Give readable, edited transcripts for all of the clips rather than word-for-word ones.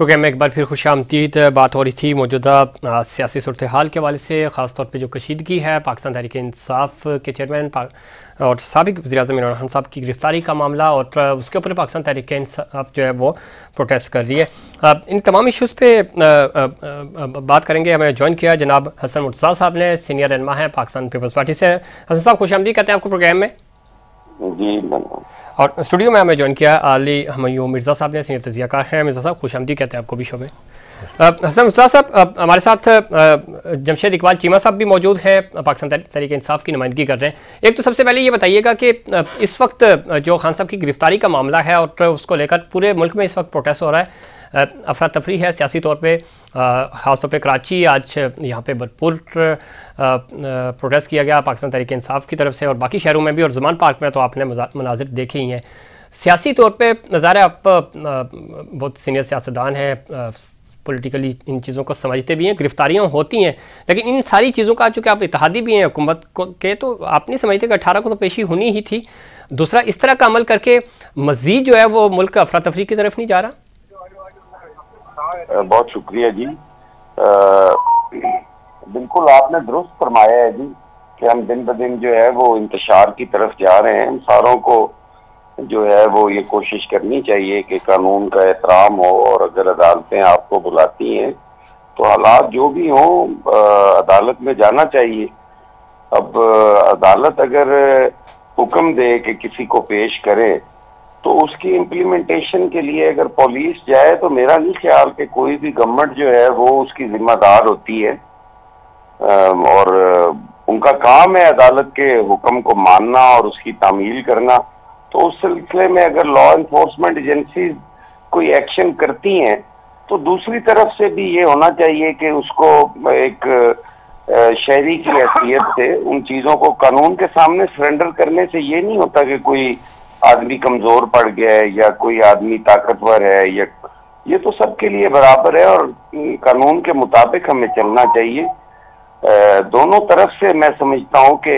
Programme में एक बार फिर खुशामदीद। बात हो रही थी मौजूदा सियासी सूरत हाल के हवाले से, ख़ास तौर पे जो कशीदगी है पाकिस्तान तहरीक इंसाफ के चेयरमैन और साबिक वज़ीर-ए-आज़म इमरान खान साहब की गिरफ्तारी का मामला, और उसके ऊपर पाकिस्तान तहरीक इंसाफ जो है वो प्रोटेस्ट कर रही है। इन तमाम इशूज़ पे बात करेंगे। हमें ज्वाइन किया जनाब हसन मुर्तज़ा साहब ने, सीनियर रहनुमा हैं पाकिस्तान पीपल्स पार्टी से। हसन साहब खुशामदीद कहते हैं आपको प्रोग्राम में जी। और स्टूडियो में हमें ज्वाइन किया अली हमयूं मिर्ज़ा साहब ने, सीनियर तजियाकार हैं। मिर्ज़ा साहब खुशामदीद कहते हैं आपको भी शो में। हसन मुर्तज़ा साहब हमारे साथ जमशेद इकबाल चीमा साहब भी मौजूद हैं, पाकिस्तान तहरीक इंसाफ की नुमाइंदगी कर रहे हैं। एक तो सबसे पहले ये बताइएगा कि इस वक्त जो खान साहब की गिरफ्तारी का मामला है और उसको लेकर पूरे मुल्क में इस वक्त प्रोटेस्ट हो रहा है, अफरा तफरी है सियासी तौर पे, ख़ास तौर पे कराची आज यहाँ पे भरपूर प्रोटेस्ट किया गया पाकिस्तान तहरीक इंसाफ की तरफ से, और बाकी शहरों में भी, और ज़मान पार्क में तो आपने मनाजिर देखे ही हैं। सियासी तौर पे नज़ारा, आप बहुत सीनियर सियासतदान हैं, पॉलिटिकली इन चीज़ों को समझते भी हैं, गिरफ्तारियाँ होती हैं, लेकिन इन सारी चीज़ों का चूँकि आप इत्तेहादी भी हैं हुकूमत के, तो आप नहीं समझते कि 18 को तो पेशी होनी ही थी। दूसरा, इस तरह का अमल करके मज़ीद जो है वो मुल्क अफरा तफरी की तरफ नहीं जा रहा? बहुत शुक्रिया जी। बिल्कुल आपने दुरुस्त फरमाया है जी कि हम दिन ब दिन जो है वो इंतशार की तरफ जा रहे हैं। सारों को जो है वो ये कोशिश करनी चाहिए कि कानून का एहतराम हो, और अगर अदालतें आपको बुलाती हैं तो हालात जो भी हों अदालत में जाना चाहिए। अब अदालत अगर हुक्म दे कि किसी को पेश करे तो उसकी इम्प्लीमेंटेशन के लिए अगर पुलिस जाए तो मेरा नहीं ख्याल कि कोई भी गवर्नमेंट जो है वो उसकी जिम्मेदार होती है, और उनका काम है अदालत के हुक्म को मानना और उसकी तामील करना। तो उस सिलसिले में अगर लॉ इन्फोर्समेंट एजेंसी कोई एक्शन करती हैं तो दूसरी तरफ से भी ये होना चाहिए कि उसको एक शहरी की हैसियत से उन चीज़ों को कानून के सामने सरेंडर करने से ये नहीं होता कि कोई आदमी कमजोर पड़ गया है या कोई आदमी ताकतवर है, या ये तो सबके लिए बराबर है और कानून के मुताबिक हमें चलना चाहिए। दोनों तरफ से मैं समझता हूँ कि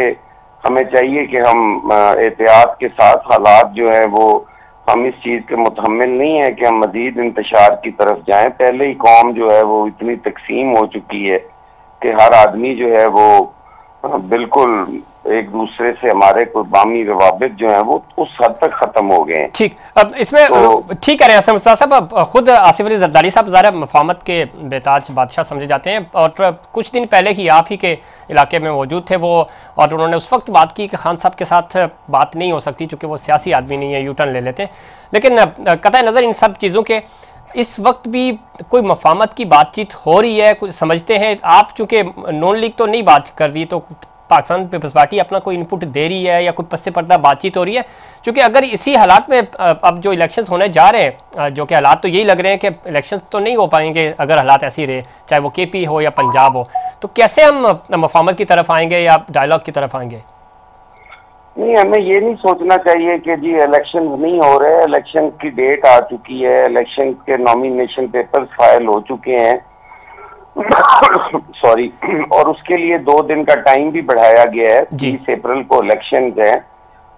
हमें चाहिए कि हम एहतियात के साथ, हालात जो है वो हम इस चीज़ के मुतहम्मिल नहीं है कि हम मजीद इंतशार की तरफ जाएं। पहले ही कौम जो है वो इतनी तकसीम हो चुकी है कि हर आदमी जो है वो बिल्कुल एक दूसरे से हमारे कोई बामी रवाबित जो है वो उस हद तक खत्म हो गए हैं। ठीक, अब इसमें तो, ठीक कह रहे हैं हसन मुर्तज़ा साहब। अब खुद आसिफ अली जरदारी साहब ज़रा मफाहमत के बेताज बादशाह समझे जाते हैं, और कुछ दिन पहले ही आप ही के इलाके में मौजूद थे वो, और उन्होंने उस वक्त बात की कि खान साहब के साथ बात नहीं हो सकती चूँकि वो सियासी आदमी नहीं है, यू टर्न ले लेते हैं। लेकिन कतई नज़र इन सब चीज़ों के इस वक्त भी कोई मफाहमत की बातचीत हो रही है, कुछ समझते हैं आप, चूँकि नॉन लीग तो नहीं बात कर रही, तो पाकिस्तान पीपल्स पार्टी अपना कोई इनपुट दे रही है या कोई पस्से पर्दा बातचीत हो रही है? क्योंकि अगर इसी हालात में अब जो इलेक्शंस होने जा रहे हैं, जो कि हालात तो यही लग रहे हैं कि इलेक्शंस तो नहीं हो पाएंगे अगर हालात ऐसे ही रहे, चाहे वो केपी हो या पंजाब हो, तो कैसे हम मफाहमत की तरफ आएंगे या डायलॉग की तरफ आएंगे? नहीं, हमें ये नहीं सोचना चाहिए कि जी इलेक्शन नहीं हो रहे, इलेक्शन की डेट आ चुकी है, इलेक्शन के नॉमिनेशन पेपर्स फाइल हो चुके हैं सॉरी, और उसके लिए 2 दिन का टाइम भी बढ़ाया गया है। 30 अप्रैल को इलेक्शन है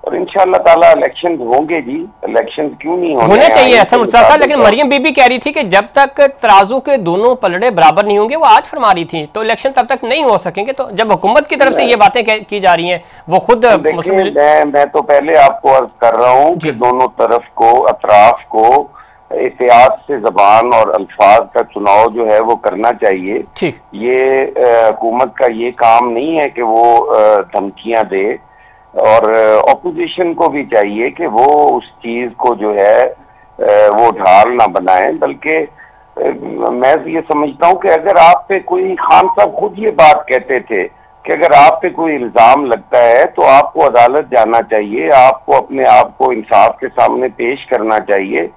और इंशाअल्लाह ताला इलेक्शन होंगे जी। इलेक्शन क्यों नहीं होने चाहिए हसन मुर्तज़ा साहब, लेकिन मरियम बीबी कह रही थी कि जब तक तराजू के दोनों पलड़े बराबर नहीं होंगे, वो आज फरमा रही थी, तो इलेक्शन तब तक नहीं हो सकेंगे। तो जब हुकूमत की तरफ से ये बातें की जा रही हैं, वो खुद मैं तो पहले आपको अर्ज कर रहा हूँ कि दोनों तरफ को, अतराफ को एहतियात से जबान और अल्फाज का चुनाव जो है वो करना चाहिए। ये हुकूमत का ये काम नहीं है कि वो धमकियां दे, और ऑपोजिशन को भी चाहिए कि वो उस चीज को जो है वो ढाल ना बनाए। बल्कि मैं ये समझता हूँ कि अगर आप पे कोई, खान साहब खुद ये बात कहते थे कि अगर आप पे कोई इल्जाम लगता है तो आपको अदालत जाना चाहिए, आपको अपने आप को इंसाफ के सामने पेश करना चाहिए,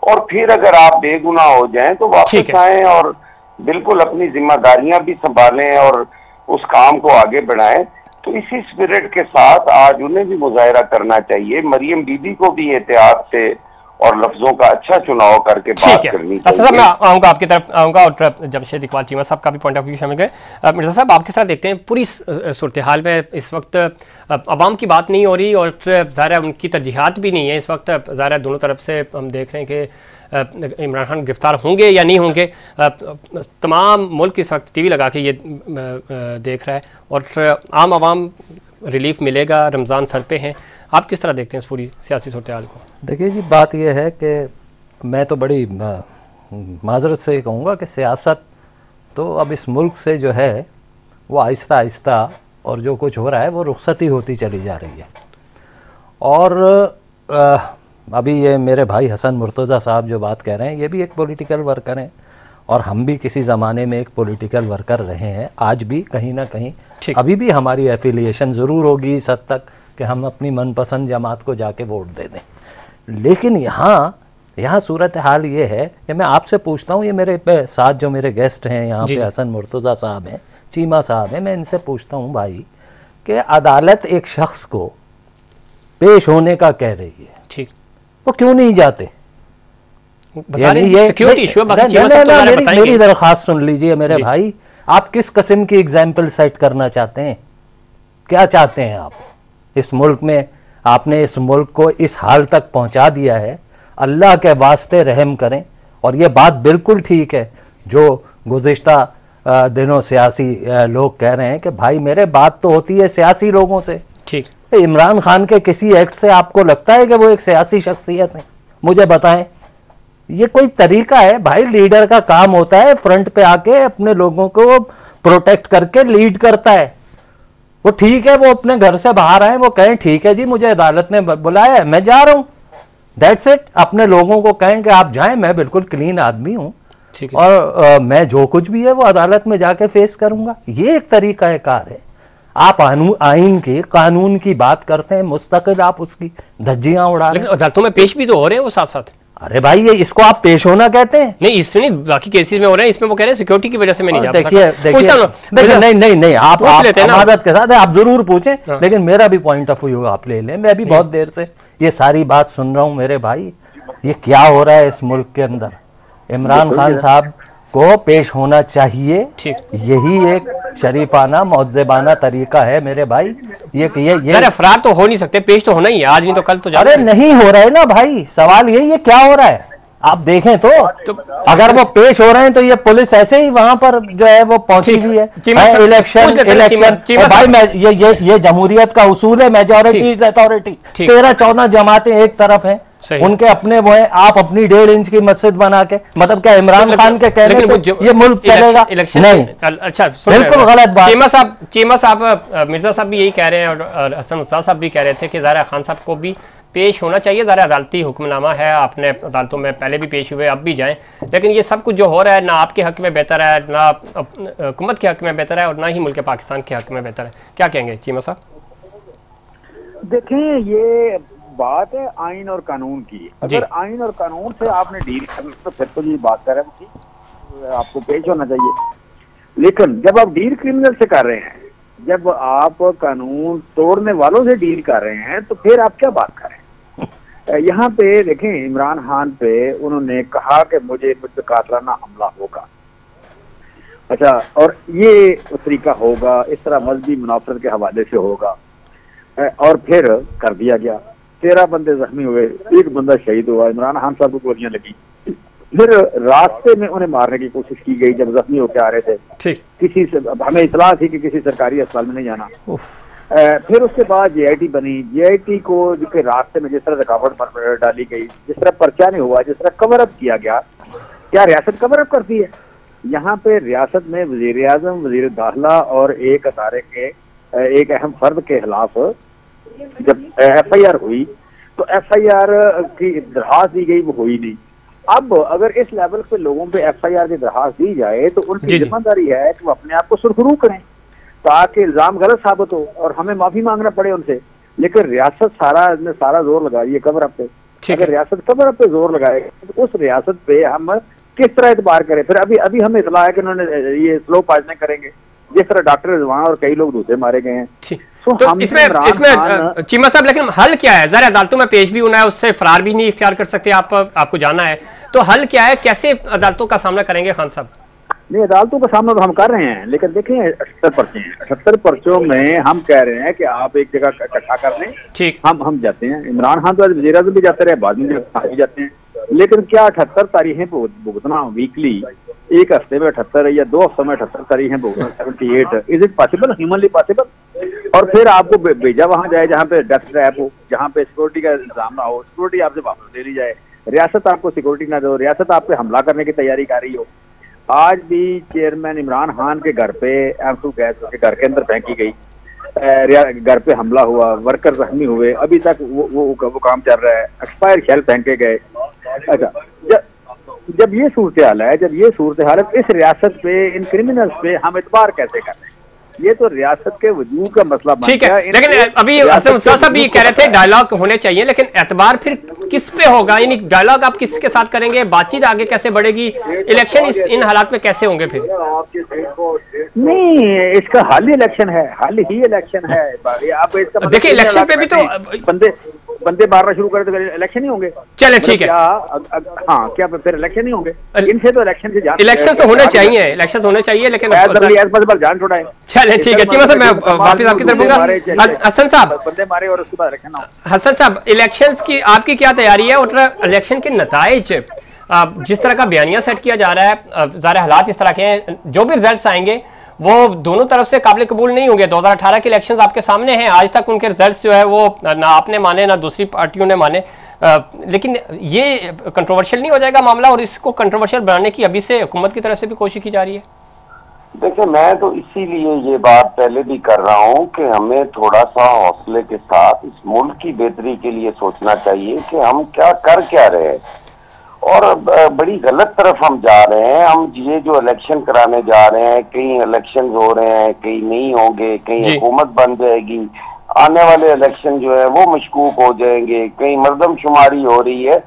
और फिर अगर आप बेगुनाह हो जाएं तो वापस आएं और बिल्कुल अपनी जिम्मेदारियां भी संभालें और उस काम को आगे बढ़ाएं। तो इसी स्पिरिट के साथ आज उन्हें भी मुजाहरा करना चाहिए। मरियम बीबी को भी एहतियात से और लफ्जों का अच्छा चुनाव करके बात करनी चाहिए। मैं आऊँगा आपकी तरफ आऊँगा, और जमशेद इकबाल चीमा साहब का भी पॉइंट ऑफ व्यू शामिल है। मिर्ज़ा साहब, आप किस तरह देखते हैं पूरी सूरत हाल में? इस वक्त अवाम की बात नहीं हो रही और ज़ाहिर है उनकी तरजीहात भी नहीं है इस वक्त। ज़ाहिर है दोनों तरफ से हम देख रहे हैं कि इमरान खान गिरफ्तार होंगे या नहीं होंगे। तमाम मुल्क इस वक्त टीवी लगा के ये देख रहा है और आम आवाम रिलीफ मिलेगा, रमज़ान सर पे हैं। आप किस तरह देखते हैं इस पूरी सियासी सूरत-ए-हाल को? देखिए जी, बात यह है कि मैं तो बड़ी माजरत से कहूँगा कि सियासत तो अब इस मुल्क से जो है वो आहिस्ता आहिस्ता और जो कुछ हो रहा है वो रुखसती होती चली जा रही है। और अभी ये मेरे भाई हसन मुर्तज़ा साहब जो बात कह रहे हैं, ये भी एक पॉलिटिकल वर्कर हैं और हम भी किसी ज़माने में एक पॉलिटिकल वर्कर रहे हैं। आज भी कहीं ना कहीं अभी भी हमारी एफिलिएशन ज़रूर होगी इस हद तक कि हम अपनी मनपसंद जमात को जाके वोट दे दें। लेकिन यहाँ सूरत हाल ये है कि मैं आपसे पूछता हूँ, ये मेरे साथ जो मेरे गेस्ट हैं यहाँ पे हसन मुर्तज़ा साहब हैं, चीमा साहब हैं, मैं इनसे पूछता हूँ भाई कि अदालत एक शख्स को पेश होने का कह रही है, ठीक, वो क्यों नहीं जाते? सिक्योरिटी इशू मेरी दरख्वास्त सुन लीजिए मेरे भाई, आप किस किस्म की एग्जाम्पल सेट करना चाहते हैं? क्या चाहते हैं आप इस मुल्क में? आपने इस मुल्क को इस हाल तक पहुंचा दिया है। अल्लाह के वास्ते रहम करें। और ये बात बिल्कुल ठीक है जो गुज़िश्ता दिनों सियासी लोग कह रहे हैं कि भाई मेरे बात तो होती है सियासी लोगों से, ठीक। इमरान खान के किसी एक्ट से आपको लगता है कि वो एक सियासी शख्सियत है? मुझे बताएं, ये कोई तरीका है? भाई लीडर का काम होता है फ्रंट पे आके अपने लोगों को प्रोटेक्ट करके लीड करता है। वो ठीक है, वो अपने घर से बाहर आए, वो कहें ठीक है जी मुझे अदालत ने बुलाया है, मैं जा रहा हूं, दैट्स इट। अपने लोगों को कहें कि आप जाएं, मैं बिल्कुल क्लीन आदमी हूं और मैं जो कुछ भी है वो अदालत में जाके फेस करूंगा। ये एक तरीका है कार है। आप आइन की कानून की बात करते हैं, मुस्तकिल आप उसकी धज्जियां उड़ा रहे हैं। अदालतों में पेश भी तो हो रहे हैं वो साथ साथ। अरे भाई ये इसको आप पेश होना कहते हैं? नहीं, इसमें नहीं, बाकी केसेस में हो रहे हैं, इसमें वो कह रहे हैं सिक्योरिटी की वजह से मैं नहीं जा सकता। नहीं आप आमादत के साथ आप जरूर पूछें, लेकिन मेरा भी पॉइंट ऑफ व्यू आप ले लें। मैं भी बहुत देर से ये सारी बात सुन रहा हूं मेरे भाई। ये क्या हो रहा है इस मुल्क के अंदर? इमरान खान साहब को पेश होना चाहिए, यही एक शरीफाना मौजबाना तरीका है मेरे भाई। ये अफरार तो हो नहीं सकते, पेश तो होना ही है, आज नहीं तो कल तो। अरे नहीं हो रहा है ना भाई, सवाल यही है क्या हो रहा है। आप देखें तो अगर वो पेश हो रहे हैं तो ये पुलिस ऐसे ही वहां पर जो है वो पहुंची हुई है। इलेक्शन भाई ये जमहूरियत का उसूल है, मेजोरिटी इज अथॉरिटी। 13-14 जमातें एक तरफ हैं, उनके अपने वो है, आप अपनी 1.5 इंच की मस्जिद बना के, मतलब क्या इमरान खान के कहने पे ये मुल्क चलेगा? नहीं, अच्छा बिल्कुल गलत बात। चीमा साहब, मिर्जा साहब भी यही कह रहे हैं और हसन मुर्तज़ा साहब भी कह रहे थे कि ज़ाहिर खान साहब को भी पेश होना चाहिए। ज़ाहिर अदालती हुक्मनामा है, आपने अदालतों में पहले भी पेश हुए, अब भी जाएं। लेकिन ये सब कुछ जो हो रहा है ना आपके हक में बेहतर है, ना हुकूमत के हक में बेहतर है और ना ही मुल्क पाकिस्तान के हक में बेहतर है। क्या कहेंगे चीमा साहब? देखें, ये बात है आइन और कानून की। अगर आइन और कानून से आपने डील करना तो फिर तो ये बात कर रहे हैं आपको पेश होना चाहिए। लेकिन जब आप डील क्रिमिनल से कर रहे हैं, जब आप कानून तोड़ने वालों से डील कर रहे हैं, तो फिर आप क्या बात कर रहे हैं? यहाँ पे देखें, इमरान खान पे उन्होंने कहा कि मुझ पे कातलाना हमला होगा। अच्छा, और ये तरीका होगा, इस तरह मजहबी मुनाफरत के हवाले से होगा, और फिर कर दिया गया। 13 बंदे जख्मी हुए, 1 बंदा शहीद हुआ, इमरान खान साहब को गोलियां लगी। फिर रास्ते में उन्हें मारने की कोशिश की गई जब जख्मी होकर आ रहे थे। किसी से हमें इतला थी कि किसी सरकारी अस्पताल में नहीं जाना। फिर उसके बाद JIT बनी। JIT को के रास्ते में जिस तरह रुकावट डाली गई, जिस तरह पर्चा नहीं हुआ, जिस तरह कवर अप किया गया, क्या रियासत कवर अप करती है? यहाँ पे रियासत में वजीर आजम, वजीर दाखिला और एक अदारे के एक अहम फर्द के खिलाफ जब FIR हुई तो FIR की दरखास्त दी गई, वो हुई नहीं। अब अगर इस लेवल पे लोगों पे FIR की दरखास्त दी जाए तो उनकी जिम्मेदारी है कि वो अपने आप को सुरखरू करें ताकि इल्जाम गलत साबित हो और हमें माफी मांगना पड़े उनसे। लेकिन रियासत सारा जोर लगा रही है कवर अप पे। अगर रियासत कवर अप पे जोर लगाए तो उस रियासत पे हम किस तरह एतबार करें? फिर अभी हमें इतला है कि उन्होंने ये स्लो पॉइजनिंग करेंगे, जिस तरह डॉक्टर रिजवान और कई लोग दूसरे मारे गए हैं। तो इसमें चीमा साहब, लेकिन हल क्या है? जरा अदालतों में पेश भी होना है, उससे फरार भी नहीं इख्तियार कर सकते आपको जाना है, तो हल क्या है? कैसे अदालतों का सामना करेंगे खान साहब? नहीं, अदालतों का सामना तो हम कर रहे हैं, लेकिन देखिए 78 पर्चे हैं। 78 पर्चों में हम कह रहे हैं कि आप एक जगह इकट्ठा कर लें। ठीक, हम जाते हैं। इमरान खान तो वज़ीर-ए-आज़म भी जाते रहे, बाद में भी जाते हैं। लेकिन क्या 78 तारीखें भुगतना वीकली, एक हफ्ते में 78 या 2 हफ्ते में 78 तारीखें भुगतना, 78, is it possible, humanly possible? और फिर आपको भेजा वहां जाए जहाँ पे डेथ ट्रैप हो, जहाँ पे सिक्योरिटी का इंतजाम ना हो, सिक्योरिटी आपसे वापस ले ली जाए, रियासत आपको सिक्योरिटी ना दो, रियासत आप पे हमला करने की तैयारी कर रही हो। आज भी चेयरमैन इमरान खान के घर पे M2 गैस के घर के अंदर फेंकी गई, घर पे हमला हुआ, वर्कर जख्मी हुए, अभी तक वो काम चल रहा है, एक्सपायर शेल फेंके गए। अच्छा, जब ये सूरत हाल है, जब ये सूरत हाल है, इस रियासत पे, इन क्रिमिनल्स पे हम एतबार कैसे कर रहे हैं? ये तो रियासत के वजूद का मसला बन गया। लेकिन अभी साहब ये कह रहे थे डायलॉग होने चाहिए, लेकिन एतबार फिर किस पे होगा? यानी डायलॉग आप किसके साथ करेंगे? बातचीत आगे कैसे बढ़ेगी? इलेक्शन इन हालात में कैसे होंगे फिर? नहीं, इसका हाल ही इलेक्शन है, हाल ही इलेक्शन है। आप इसका देखिए इलेक्शन पे भी तो बंदे मारना शुरू करें तो इलेक्शन ही होंगे। चले ठीक है, हाँ, क्या फिर इलेक्शन ही होंगे? इनसे तो इलेक्शन तो होने चाहिए, इलेक्शन होने चाहिए, लेकिन जान छुड़ाएं। चले ठीक है, चीमा साहब मैं वापस आपकी तरफ दूंगा। हसन साहब, बंदे मारे और उसके बाद इलेक्शन। हसन साहब, इलेक्शंस की आपकी क्या तैयारी है? और इलेक्शन के नताइज, जिस तरह का बयानिया सेट किया जा रहा है, ज़ाहिर हालात इस तरह के हैं, जो भी रिजल्ट्स आएंगे वो दोनों तरफ से काबिल कबूल नहीं होंगे। 2018 के इलेक्शंस आपके सामने हैं, आज तक उनके रिजल्ट्स जो है वो ना आपने माने ना दूसरी पार्टियों ने माने, लेकिन ये कंट्रोवर्शियल नहीं हो जाएगा मामला? और इसको कंट्रोवर्शियल बनाने की अभी से हुकूमत की तरफ से भी कोशिश की जा रही है। देखिए, मैं तो इसीलिए ये बात पहले भी कर रहा हूँ कि हमें थोड़ा सा हौसले के साथ इस मुल्क की बेहतरी के लिए सोचना चाहिए कि हम क्या कर क्या रहे हैं, और बड़ी गलत तरफ हम जा रहे हैं। हम ये जो इलेक्शन कराने जा रहे हैं, कहीं इलेक्शन हो रहे हैं, कहीं नहीं होंगे, कहीं हुकूमत बन जाएगी, आने वाले इलेक्शन जो है वो मशकूक हो जाएंगे, कहीं मर्दमशुमारी हो रही है।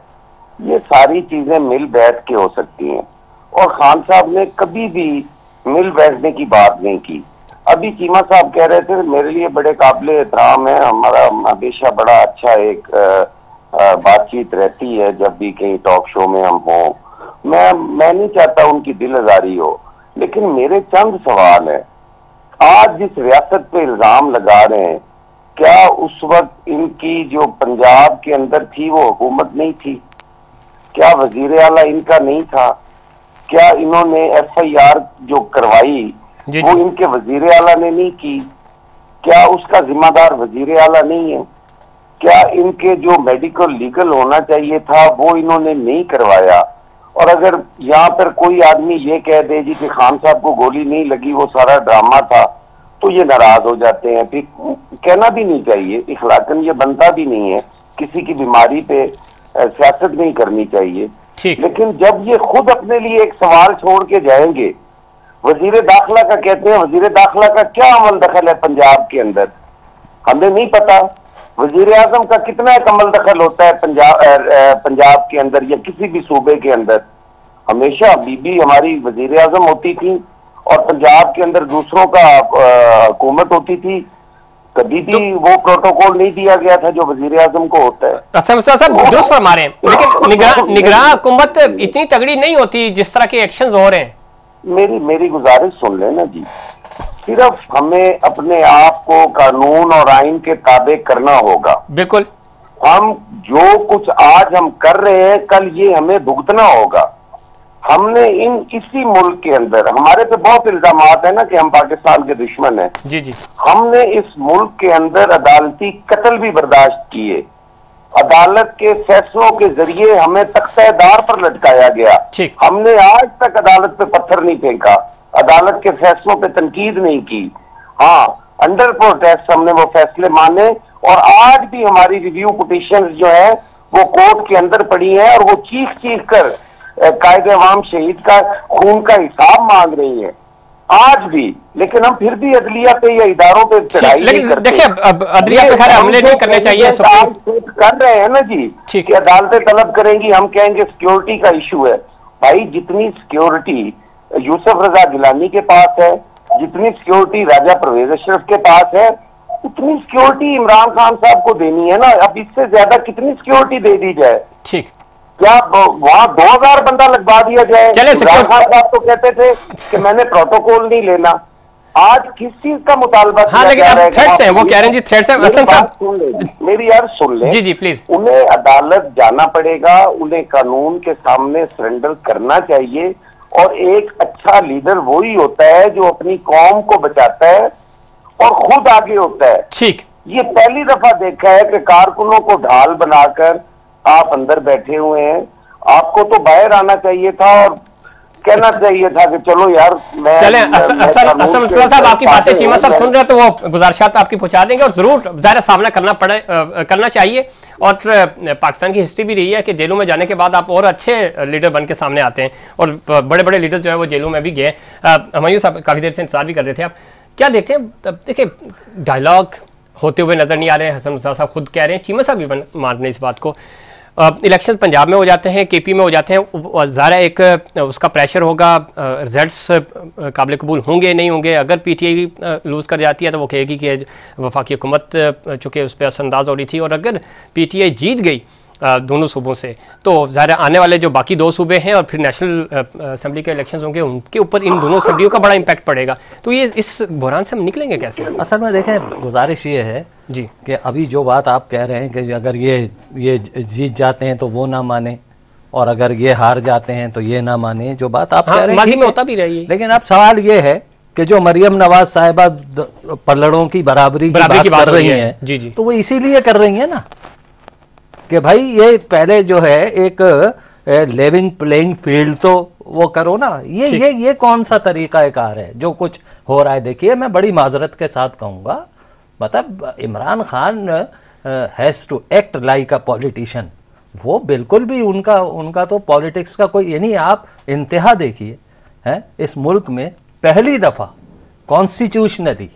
ये सारी चीजें मिल बैठ के हो सकती हैं, और खान साहब ने कभी भी मिल बैठने की बात नहीं की। अभी चीमा साहब कह रहे थे, मेरे लिए बड़े काबिल एहतराम है, हमारा हमेशा बड़ा अच्छा एक बातचीत रहती है जब भी कहीं टॉक शो में हम हो। मैं नहीं चाहता उनकी दिल आजारी हो, लेकिन मेरे चंद सवाल है। आज जिस रियासत पे इल्जाम लगा रहे हैं, क्या उस वक्त इनकी जो पंजाब के अंदर थी वो हुकूमत नहीं थी? क्या वजीर आला इनका नहीं था? क्या इन्होंने FIR जो करवाई वो इनके वजीर आला ने नहीं की? क्या उसका जिम्मेदार वजीर आला नहीं है? क्या इनके जो मेडिकल लीगल होना चाहिए था वो इन्होंने नहीं करवाया? और अगर यहाँ पर कोई आदमी ये कह दे जी कि खान साहब को गोली नहीं लगी, वो सारा ड्रामा था, तो ये नाराज हो जाते हैं। फिर कहना भी नहीं चाहिए, इखलाकन ये बनता भी नहीं है, किसी की बीमारी पे सियासत नहीं करनी चाहिए। लेकिन जब ये खुद अपने लिए एक सवाल छोड़ के जाएंगे, वजीर दाखिला का कहते हैं, वजीर दाखिला का क्या अमल दखल है पंजाब के अंदर? हमें नहीं पता। वजीर आजम का कितना अमल दखल होता है पंजाब के अंदर या किसी भी सूबे के अंदर? हमेशा बीबी हमारी वजीर आजम होती थी और पंजाब के अंदर दूसरों का हुकूमत होती थी। कभी भी वो प्रोटोकॉल नहीं दिया गया था जो वजीर आजम को होता है। साहब दुरुस्त फरमा रहे हैं, लेकिन निगरान हुकूमत इतनी तगड़ी नहीं होती जिस तरह के एक्शंस हो रहे हैं। मेरी गुजारिश सुन लेना जी, सिर्फ हमें अपने आप को कानून और आइन के ताबे करना होगा। बिल्कुल, हम जो कुछ आज हम कर रहे हैं, कल ये हमें भुगतना होगा। हमने इसी मुल्क के अंदर, हमारे पे बहुत इल्जामात है ना कि हम पाकिस्तान के दुश्मन हैं। जी। हमने इस मुल्क के अंदर अदालती कत्ल भी बर्दाश्त किए, अदालत के फैसलों के जरिए हमें तख्तेदार पर लटकाया गया। हमने आज तक अदालत पे पत्थर नहीं फेंका, अदालत के फैसलों पे तनकीद नहीं की। हाँ, अंडर प्रोटेस्ट हमने वो फैसले माने, और आज भी हमारी रिव्यू पिटीशन जो है वो कोर्ट के अंदर पड़ी है, और वो चीख चीख कर कायदे अवाम शहीद का खून का हिसाब मांग रही है आज भी। लेकिन हम फिर भी अदलिया पे या इदारों पे चढ़ाई नहीं करते। देखिए, अदलिया पे खैर हमले नहीं करने चाहिए। कर रहे हैं ना जी कि अदालतें तलब करेंगी, हम कहेंगे सिक्योरिटी का इशू है। भाई, जितनी सिक्योरिटी यूसुफ रजा गिलानी के पास है, जितनी सिक्योरिटी राजा परवेज अशरफ के पास है, उतनी सिक्योरिटी इमरान खान साहब को देनी है ना। अब इससे ज्यादा कितनी सिक्योरिटी दे दी जाए? ठीक, क्या वहां 2000 बंदा लगवा दिया जाए? इमरान खान साहब तो कहते थे कि मैंने प्रोटोकॉल नहीं लेना। आज किस चीज का मुतालबा हाँ, लेकिन अब थ्रेट्स हैं, वो कह रहे हैं जी थ्रेट्स हैं। हसन साहब सुन ले, मेरी यार सुन ले। जी जी प्लीज। उन्हें अदालत जाना पड़ेगा, उन्हें कानून के सामने सरेंडर करना चाहिए, और एक अच्छा लीडर वही होता है जो अपनी कौम को बचाता है और खुद आगे होता है। ठीक, ये पहली दफा देखा है कि कारकुनों को ढाल बनाकर आप अंदर बैठे हुए हैं। आपको तो बाहर आना चाहिए था और कहना चाहिए था कि चलो यार मैं चले असम साहब आपकी बातें चीमा साहब सुन रहे हैं तो वो गुजारिशात आपकी पहुंचा देंगे, और जरूर ज़ाहिर सामना करना चाहिए। और पाकिस्तान की हिस्ट्री भी रही है कि जेलों में जाने के बाद आप और अच्छे लीडर बन के सामने आते हैं, और बड़े बड़े लीडर जो है वो जेलों में भी गए। हुमायूं साहब काफ़ी देर से इंतजार भी कर रहे थे, आप क्या देखते हैं? देखिए डायलॉग होते हुए नजर नहीं आ रहे हैं, हसन मुश्ताक साहब खुद कह रहे हैं, चीमा साहब भी मान रहे हैं इस बात को। इलेक्शन पंजाब में हो जाते हैं, केपी में हो जाते हैं, ज़ाहिर एक उसका प्रेशर होगा, रिजल्ट्स काबिल कबूल होंगे नहीं होंगे। अगर पीटीआई लूज़ कर जाती है तो वो कहेगी कि वफाकी हुकूमत चूँकि उस पर असरअंदाज हो रही थी, और अगर पीटीआई जीत गई दोनों सूबों से तो ज़ाहिर आने वाले जो बाकी दो सूबे हैं और फिर नेशनल असेंबली के इलेक्शंस होंगे, उनके ऊपर इन दोनों असेंबलियों का बड़ा इम्पैक्ट पड़ेगा। तो ये इस बहरान से हम निकलेंगे कैसे? असल में देखें, गुजारिश ये है जी कि अभी जो बात आप कह रहे हैं कि अगर ये जीत जाते हैं तो वो ना माने, और अगर ये हार जाते हैं तो ये ना माने, जो बात आप कह रहे हैं में होता भी रही है। लेकिन अब सवाल ये है कि जो मरियम नवाज साहिबा पल्लड़ों की बराबरी की बात कर रही हैं, जी जी, तो वो इसीलिए कर रही है ना कि भाई ये पहले जो है एक लेवल प्लेइंग फील्ड तो वो करो ना। ये कौन सा तरीका कार है जो कुछ हो रहा है? देखिए, मैं बड़ी माजरत के साथ कहूँगा, मतलब Imran Khan has to act like a politician. वो बिल्कुल भी उनका तो पॉलिटिक्स का कोई, यानी आप इंतहा देखिए हैं, इस मुल्क में पहली दफ़ा कॉन्स्टिट्यूशनली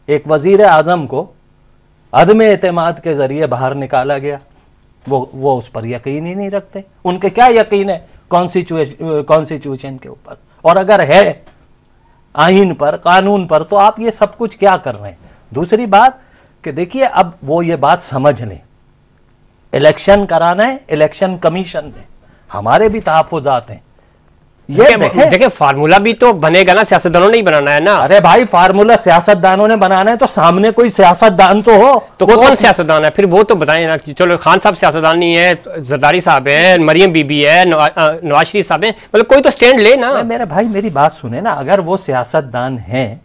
एक वजीर आज़म को अदम एतमाद के ज़रिए बाहर निकाला गया। वो उस पर यकीन ही नहीं रखते। उनके क्या यकीन है कॉन्स्टिट्यूशन के ऊपर, और अगर है आइन पर, कानून पर, तो आप ये सब कुछ क्या कर रहे हैं? दूसरी बात कि देखिए, अब वो ये बात समझ लें, इलेक्शन कराना है इलेक्शन कमीशन में, हमारे भी तहफ़्फ़ुज़ात हैं। ये देखिए फार्मूला भी तो बनेगा ना, सियासतदानों ने ही बनाना है ना। अरे भाई, फार्मूला सियासतदानों ने बनाना है तो सामने कोई सियासतदान तो हो। तो कौन सियासतदान है फिर? वो तो बताएं ना। चलो खान साहब सियासतदान नहीं है, जरदारी साहब है, मरियम बीबी है, नवाज शरीफ साहब है, मतलब कोई तो स्टैंड ले ना। मेरे भाई मेरी बात सुने ना, अगर वो सियासतदान है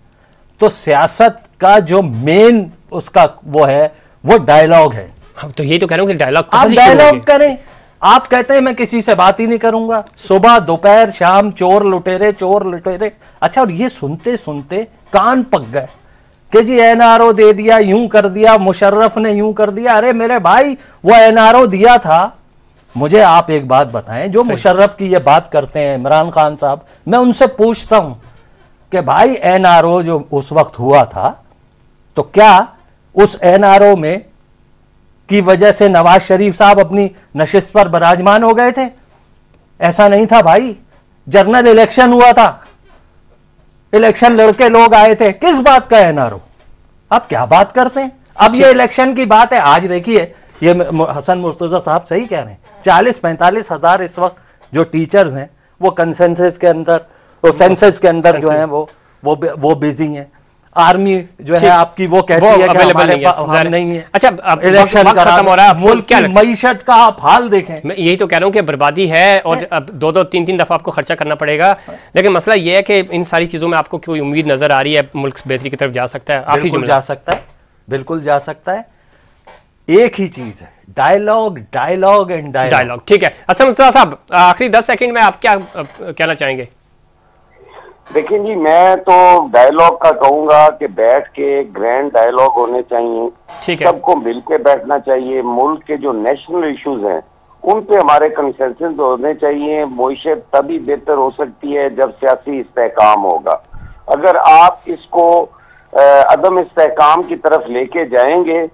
तो सियासत का जो मेन उसका वो है, वो डायलॉग है। तो यही तो कह रहा हूँ कि डायलॉग करें। आप कहते हैं मैं किसी से बात ही नहीं करूंगा, सुबह दोपहर शाम चोर लुटेरे। अच्छा, और ये सुनते सुनते कान पक गए कि जी एनआरओ दे दिया, यूं कर दिया, मुशर्रफ ने यूं कर दिया। अरे मेरे भाई, वो एनआरओ दिया था। मुझे आप एक बात बताएं, जो मुशर्रफ की ये बात करते हैं इमरान खान साहब, मैं उनसे पूछता हूं कि भाई एनआरओ जो उस वक्त हुआ था, तो क्या उस एनआरओ में की वजह से नवाज शरीफ साहब अपनी नशिस्त पर विराजमान हो गए थे? ऐसा नहीं था भाई। जनरल इलेक्शन हुआ था, इलेक्शन लड़के लोग आए थे, किस बात का एनआरओ? अब क्या बात करते हैं? अब ये इलेक्शन की बात है। आज देखिए, ये हसन मुर्तजा साहब सही कह रहे हैं, 40-45 हजार इस वक्त जो टीचर्स हैं वो कंसेंसस के अंदर, वो सेंसस के अंदर जो है वो बिजी हैं। आर्मी जो है आपकी वो कहती है कि हमारे पास नहीं है। अच्छा, इलेक्शन खत्म हो रहा है, मुल्क की मईशत का आप हाल देखें। मैं यही तो कह रहा हूँ कि बर्बादी है, और अब 2-3 दफा आपको खर्चा करना पड़ेगा। लेकिन मसला ये है कि इन सारी चीजों में आपको कोई उम्मीद नजर आ रही है मुल्क बेहतरी की तरफ जा सकता है? बिल्कुल जा सकता है, बिल्कुल जा सकता है। एक ही चीज है, डायलॉग एंड डायलॉग। ठीक है, हसन मुश्ताक साहब, आखिरी 10 सेकंड में आप क्या कहना चाहेंगे? देखिए जी, मैं तो डायलॉग का कहूंगा कि बैठ के ग्रैंड डायलॉग होने चाहिए, ठीक है, सबको मिलके बैठना चाहिए। मुल्क के जो नेशनल इश्यूज हैं उन पे हमारे कंसेंसस होने चाहिए। मईशत तभी बेहतर हो सकती है जब सियासी इस्तेहकाम होगा। अगर आप इसको अदम इस्तेहकाम की तरफ लेके जाएंगे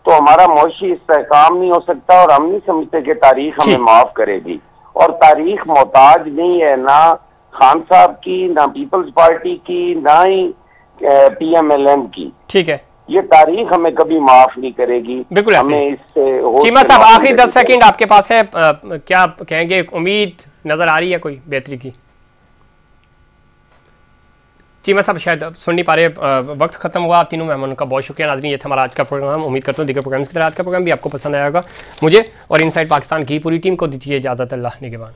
तो हमारा मईशी इस्तेहकाम नहीं हो सकता, और हम नहीं समझते कि तारीख हमें माफ करेगी। और तारीख मोहताज नहीं है ना खान साहब की, ना पीपल्स पार्टी की, ना ही PMLN की। ठीक है, ये तारीख हमें कभी माफ नहीं करेगी। बिल्कुल हमें इससे चीमा साहब, आखिरी 10 सेकंड आपके पास है, क्या कहेंगे? उम्मीद नजर आ रही है कोई बेहतरी की? चीमा साहब शायद सुन नहीं पा रहे, वक्त खत्म हुआ। आप तीनों मेहमानों का बहुत शुक्रिया। नाज़रीन, ये था हमारा आज का प्रोग्राम। उम्मीद करता हूँ दीगर प्रोग्राम्स की तरह आज का प्रोग्राम भी आपको पसंद आएगा। मुझे और इनसाइड पाकिस्तान की पूरी टीम को दीजिए इजाज़त। अल्लाह निगहबान।